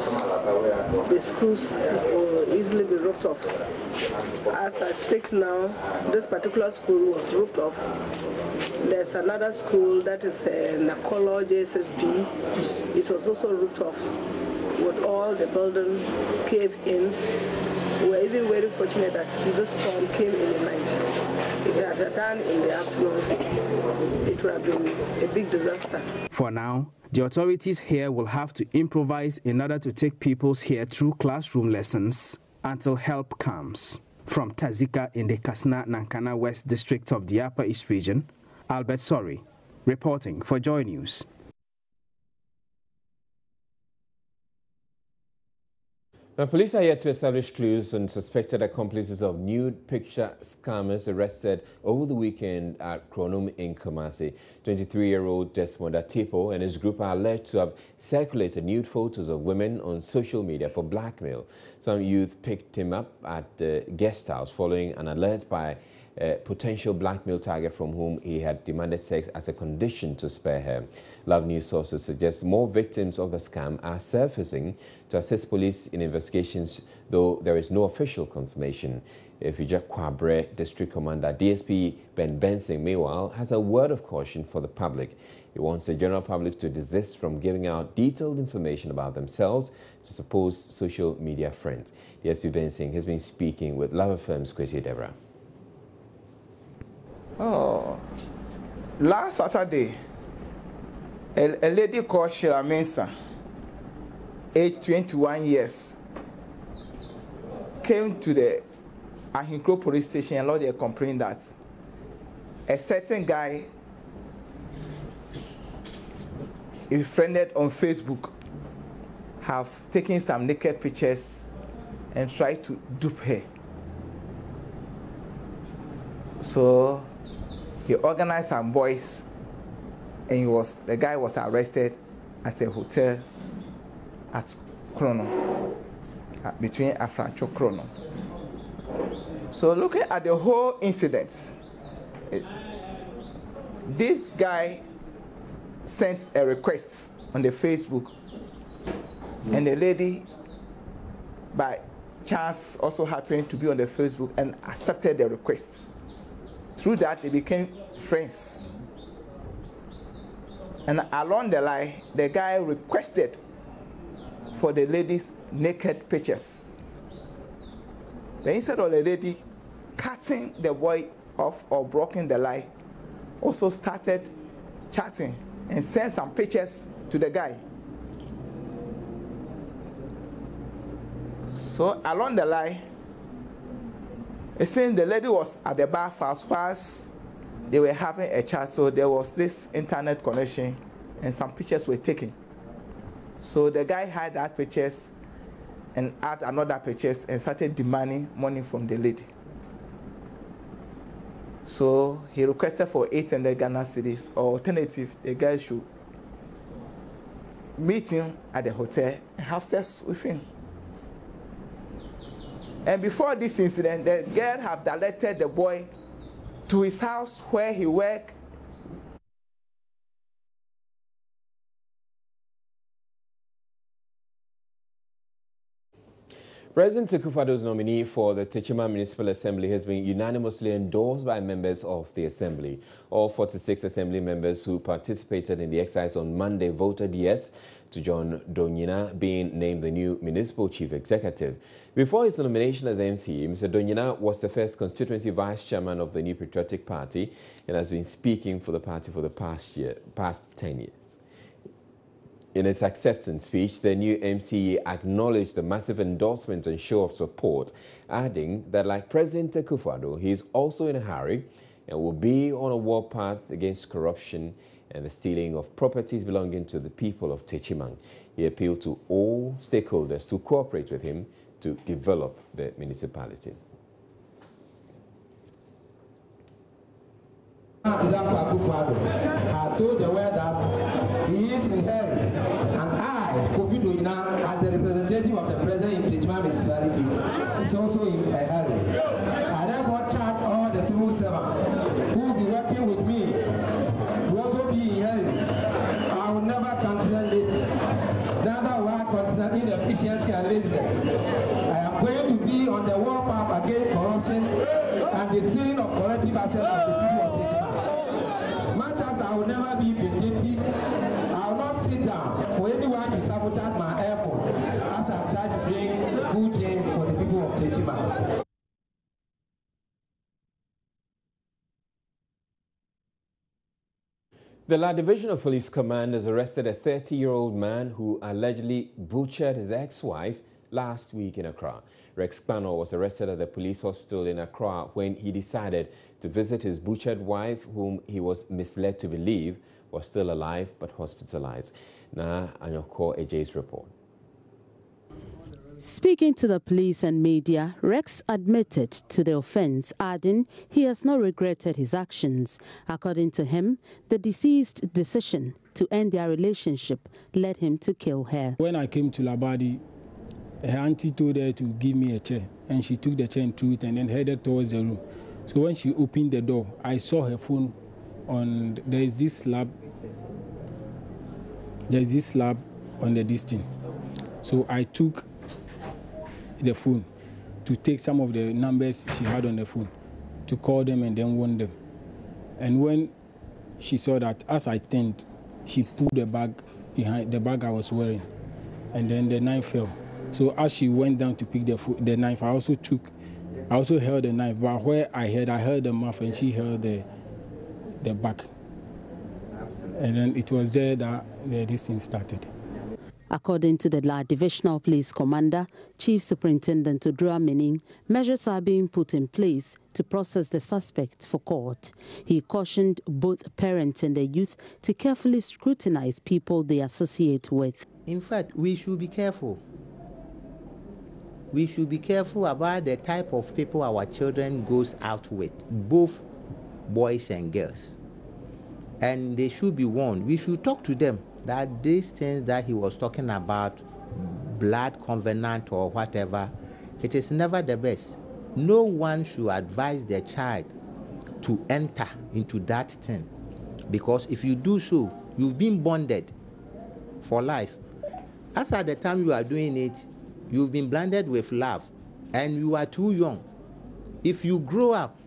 the schools will easily be roofed off. As I speak now, this particular school was roofed off. There's another school that is Nakolo JSSB. It was also roofed off with all the building caved in. We were even very fortunate that this storm came in the night. If it had done in the afternoon, it would have been a big disaster. For now, the authorities here will have to improvise in order to take pupils here through classroom lessons until help comes. From Tazika in the Kassena-Nankana West District of the Upper East Region, Albert Sori, reporting for Joy News. Now, police are yet to establish clues on suspected accomplices of nude picture scammers arrested over the weekend at Kronom in Kumasi. 23-year-old Desmond Atipo and his group are alleged to have circulated nude photos of women on social media for blackmail. Some youth picked him up at the guest house following an alert by a potential blackmail target from whom he had demanded sex as a condition to spare her. Love News sources suggest more victims of the scam are surfacing to assist police in investigations, though there is no official confirmation. Ifija Kwabre District Commander DSP Ben Benson, meanwhile, has a word of caution for the public. He wants the general public to desist from giving out detailed information about themselves to supposed social media friends. DSP Benson has been speaking with Love FM's Kwesi Debra. Oh, last Saturday, a lady called Sheila Mensah, age 21 years, came to the Ahinkro police station and lodged a complaint that a certain guy he friended on Facebook have taken some naked pictures and tried to dupe her. So he organized some boys, and the guy was arrested at a hotel at Kronom, between Afrancho Kronom. So looking at the whole incident, this guy sent a request on the Facebook, and the lady by chance also happened to be on the Facebook and accepted the request. Through that, they became friends. And along the line, the guy requested for the lady's naked pictures. Then instead of the lady cutting the boy off or blocking the line, also started chatting and sent some pictures to the guy. So along the line, it seems the lady was at the bar fast whilst they were having a chat, so there was this internet connection and some pictures were taken. So the guy had that pictures and add another pictures and started demanding money from the lady. So he requested for 800 Ghana cedis, or alternative, the guy should meet him at the hotel and have sex with him. And before this incident, the girl had directed the boy to his house where he worked. President Akufo-Addo's nominee for the Techiman Municipal Assembly has been unanimously endorsed by members of the Assembly. All 46 Assembly members who participated in the exercise on Monday voted yes to John Donyina being named the new Municipal Chief Executive. Before his nomination as MC, Mr. Donyina was the first constituency vice chairman of the New Patriotic Party and has been speaking for the party for the past 10 years. In its acceptance speech, the new MCE acknowledged the massive endorsement and show of support, adding that like President Akufo-Addo, he is also in a hurry and will be on a warpath against corruption and the stealing of properties belonging to the people of Techiman. He appealed to all stakeholders to cooperate with him to develop the municipality. I told the world that he is in hell. continent lately. The other one continent inefficiency and laziness. I am going to be on the war path against corruption and the stealing of collective assets of the people of Techima. Much as I will never be vindictive, I will not sit down for anyone to sabotage my effort as I try to bring good things for the people of Techima. The La Divisional Police Command has arrested a 30-year-old man who allegedly butchered his ex-wife last week in Accra. Rex Kpano was arrested at the police hospital in Accra when he decided to visit his butchered wife, whom he was misled to believe was still alive but hospitalized. Now, Anyoko Ejay's report. Speaking to the police and media, Rex admitted to the offense, adding he has not regretted his actions. According to him, the deceased's decision to end their relationship led him to kill her. When I came to Labadi, her auntie told her to give me a chair, and she took the chair and threw it and then headed towards the room. So when she opened the door, I saw her phone on, there's this slab on the distance. So I took the phone to take some of the numbers she had on the phone to call them and then warn them. And when she saw that, as I turned, she pulled the bag behind the bag I was wearing, and then the knife fell. So as she went down to pick the knife, I also held the knife, but where I held the mouth and she held the back. And then it was there that this thing started. According to the La Divisional Police Commander, Chief Superintendent Odura Menin, measures are being put in place to process the suspect for court. He cautioned both parents and the youth to carefully scrutinize people they associate with. In fact, we should be careful. We should be careful about the type of people our children goes out with, both boys and girls. And they should be warned. We should talk to them that these things that he was talking about, blood covenant or whatever, it is never the best. No one should advise their child to enter into that thing, because if you do so, you've been bonded for life. As at the time you are doing it, you've been blinded with love and you are too young. If you grow up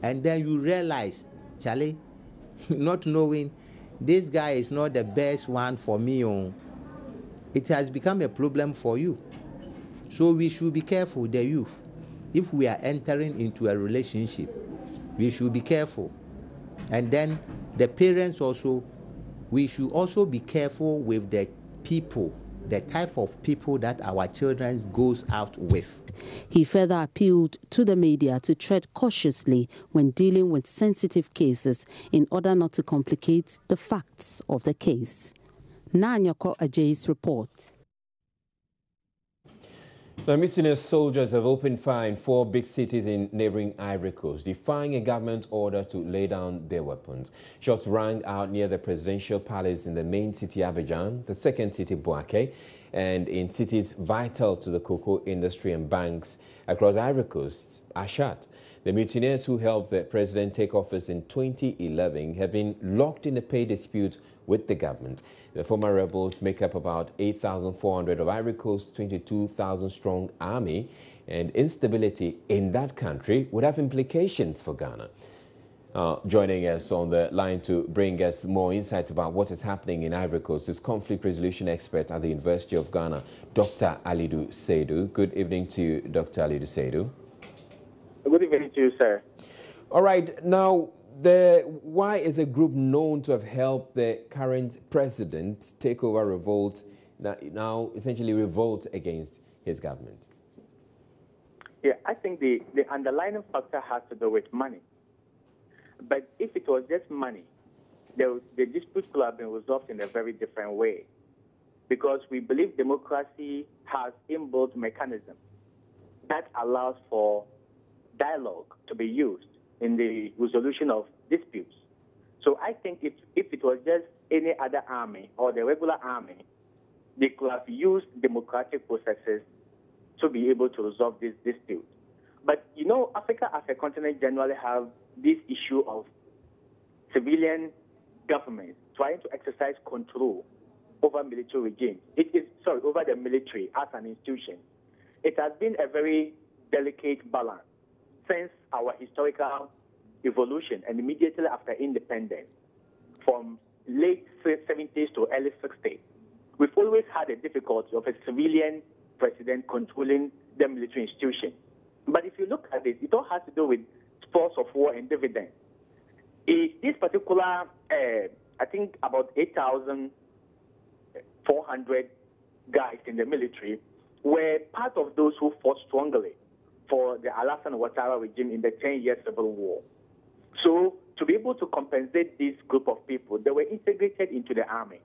and then you realize, Charlie, not knowing this guy is not the best one for me, it has become a problem for you. So we should be careful, the youth. If we are entering into a relationship, we should be careful. And then the parents also, we should also be careful with the people, the type of people that our children goes out with. He further appealed to the media to tread cautiously when dealing with sensitive cases in order not to complicate the facts of the case. Anyoko Ejay's report. The miscellaneous soldiers have opened fire in 4 big cities in neighboring Ivory Coast, defying a government order to lay down their weapons. Shots rang out near the presidential palace in the main city Abidjan, the second city Bouaké, and in cities vital to the cocoa industry and banks across Ivory Coast, Achat. The mutineers who helped the president take office in 2011 have been locked in a pay dispute with the government. The former rebels make up about 8,400 of Ivory Coast's 22,000-strong army, and instability in that country would have implications for Ghana. Joining us on the line to bring us more insight about what is happening in Ivory Coast is conflict resolution expert at the University of Ghana, Dr. Alidu Seidu. Good evening to you, Dr. Alidu Seidu. Good evening to you, sir. All right. Now, why is a group known to have helped the current president take over revolt, now essentially revolt against his government? Yeah, I think the underlying factor has to do with money. But if it was just money, the dispute could have been resolved in a very different way, because we believe democracy has inbuilt mechanism that allows for dialogue to be used in the resolution of disputes. So I think if it was just any other army or the regular army, they could have used democratic processes to be able to resolve this dispute. But, you know, Africa as a continent generally have this issue of civilian governments trying to exercise control over military regimes. Over the military as an institution. It has been a very delicate balance since our historical evolution and immediately after independence, from late 70s to early 60s. We've always had a difficulty of a civilian president controlling the military institution. But if you look at it, it all has to do with spoils of war and dividends. This particular, I think about 8,400 guys in the military were part of those who fought strongly for the Alassane Ouattara regime in the 10-year civil war. So to be able to compensate this group of people, they were integrated into the army.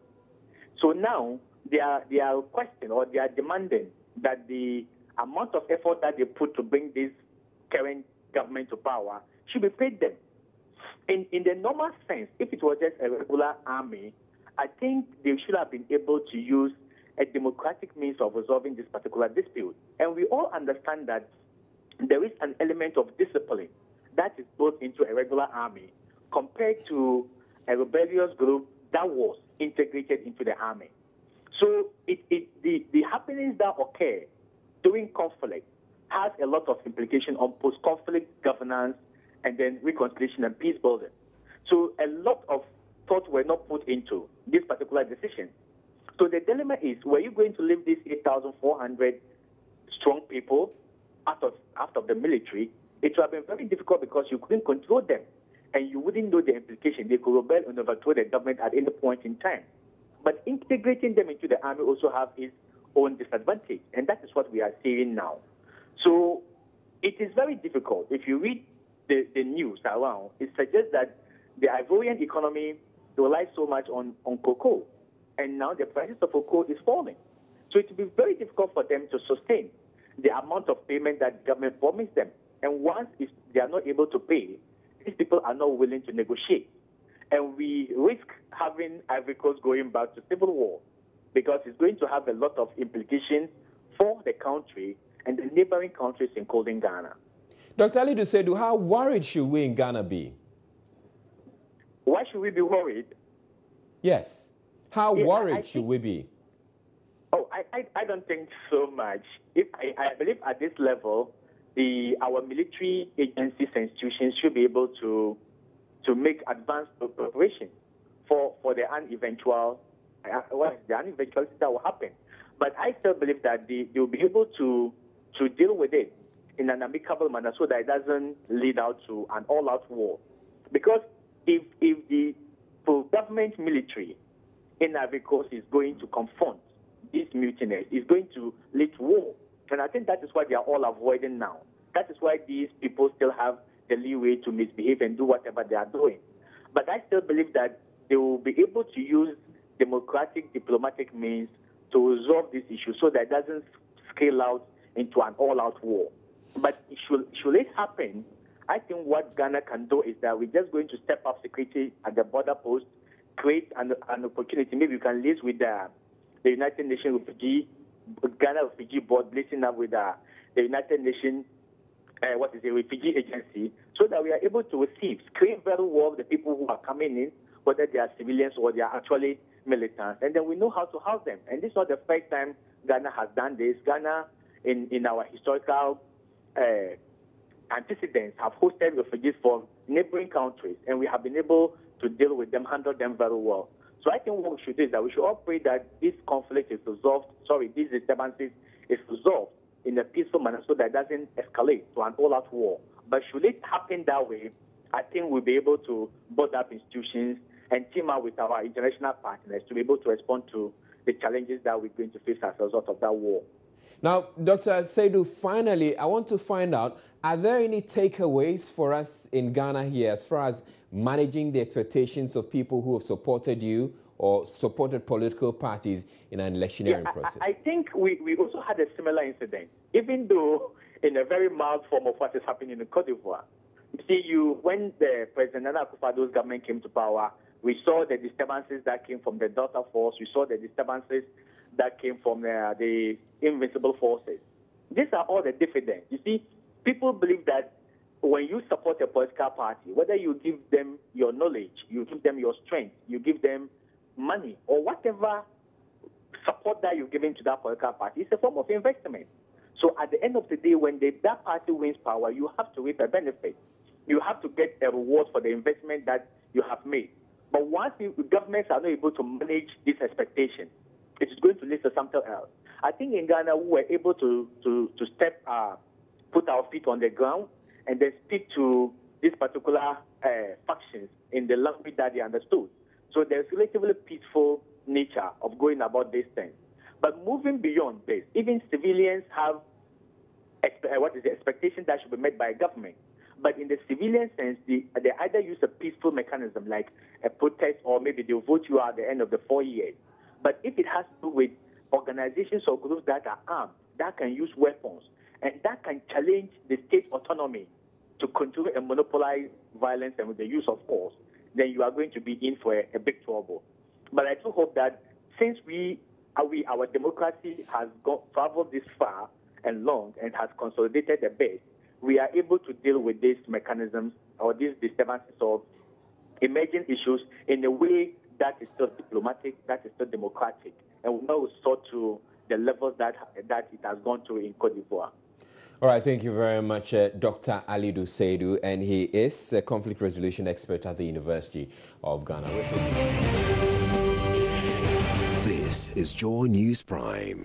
So now they are questioning, or they are demanding that the amount of effort that they put to bring this current government to power should be paid them. In the normal sense, if it was just a regular army, I think they should have been able to use a democratic means of resolving this particular dispute. And we all understand that there is an element of discipline that is built into a regular army compared to a rebellious group that was integrated into the army. So the happenings that occur during conflict has a lot of implication on post-conflict governance and then reconciliation and peace building. So a lot of thought were not put into this particular decision. So the dilemma is, were you going to leave these 8,400 strong people out of the military? It would have been very difficult because you couldn't control them and you wouldn't know the implication. They could rebel and overthrow the government at any point in time. But integrating them into the army also has its own disadvantage, and that is what we are seeing now. So it is very difficult. If you read the news around, it suggests that the Ivorian economy relies so much on cocoa, and now the prices of cocoa is falling. So it will be very difficult for them to sustain the amount of payment that the government promised them. And once they are not able to pay, these people are not willing to negotiate. And we risk having Ivory Coast going back to civil war because it's going to have a lot of implications for the country and the neighboring countries, including Ghana. Dr. Ali Dusedu, how worried should we in Ghana be? Why should we be worried? Yes. How worried should we be? Oh, I don't think so much. I believe at this level, our military agencies and institutions should be able to make advanced preparation for the uneventual eventuality that will happen. But I still believe that they will be able to deal with it in an amicable manner so that it doesn't lead out to an all-out war. Because if the pro-government military in Ivory Coast is going to confront these mutineers, it's going to lead to war. And I think that is what they are all avoiding now. That is why these people still have the leeway to misbehave and do whatever they are doing. But I still believe that they will be able to use democratic, diplomatic means to resolve this issue so that it doesn't scale out into an all-out war. But should it happen, I think what Ghana can do is that we're just going to step up security at the border post, create an opportunity. Maybe we can liaise with the United Nations Ghana Refugee Board, listening up with the United Nations refugee agency, so that we are able to screen very well the people who are coming in, whether they are civilians or they are actually militants, and then we know how to house them. And this is not the first time Ghana has done this. Ghana, in our historical antecedents, have hosted refugees from neighboring countries, and we have been able to deal with them, handle them very well. So I think what we should do is that we should all pray that this conflict is resolved, these disturbances is resolved in a peaceful manner so that it doesn't escalate to an all-out war. But should it happen that way, I think we'll be able to build up institutions and team up with our international partners to be able to respond to the challenges that we're going to face as a result of that war. Now, Dr. Saidu, finally, I want to find out, are there any takeaways for us in Ghana here as far as managing the expectations of people who have supported you or supported political parties in an electioneering process? I think we also had a similar incident, even though in a very mild form of what is happening in Cote d'Ivoire. You see, when the President Nana Akufo-Addo's government came to power, we saw the disturbances that came from the Delta Force. We saw the disturbances that came from the Invincible Forces. These are all the dividends. You see, people believe that when you support a political party, whether you give them your knowledge, you give them your strength, you give them money, or whatever support that you're giving to that political party is a form of investment. So at the end of the day, when that party wins power, you have to reap a benefit. You have to get a reward for the investment that you have made. But once governments are not able to manage this expectation, it is going to lead to something else. I think in Ghana, we were able to put our feet on the ground and then speak to these particular factions in the language that they understood. So there's relatively peaceful nature of going about these things. But moving beyond this, even civilians have what is the expectation that should be met by government. But in the civilian sense, they either use a peaceful mechanism like a protest, or maybe they'll vote you out at the end of the 4 years. But if it has to do with organizations or groups that are armed, that can use weapons, and that can challenge the state autonomy to continue and monopolize violence and with the use of force, then you are going to be in for a big trouble. But I do hope that since our democracy has traveled this far and long and has consolidated a bit, we are able to deal with these mechanisms or these disturbances of emerging issues in a way that is still diplomatic, that is still democratic, and we now resort to the levels that it has gone to in Cote d'Ivoire. All right, thank you very much, Dr. Alidu Seidu, and he is a conflict resolution expert at the University of Ghana. This is Joy News Prime.